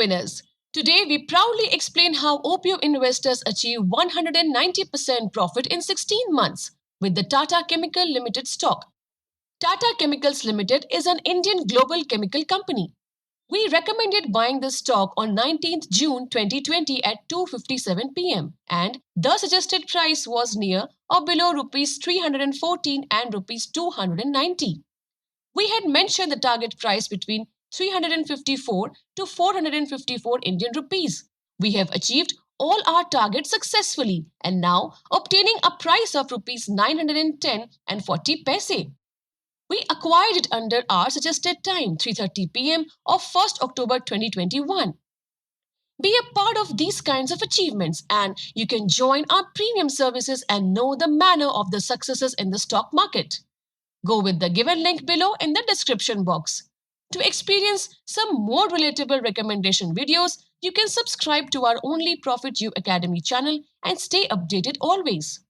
winners. Today, we proudly explain how OPO investors achieve 190% profit in 16 months with the Tata Chemical Limited stock. Tata Chemicals Limited is an Indian global chemical company. We recommended buying this stock on 19th June 2020 at 2:57 pm and the suggested price was near or below rupees 314 and rupees 290. We had mentioned the target price between 354 to 454 Indian rupees. We have achieved all our targets successfully and now obtaining a price of rupees 910 and 40 paise. We acquired it under our suggested time, 3:30 pm of 1st October 2021. Be a part of these kinds of achievements and you can join our premium services and know the manner of the successes in the stock market. Go with the given link below in the description box. To experience some more relatable recommendation videos, you can subscribe to our Only Profit You Academy channel and stay updated always.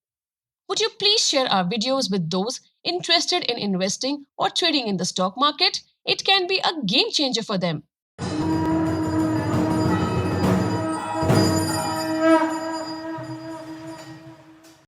Would you please share our videos with those interested in investing or trading in the stock market? It can be a game changer for them.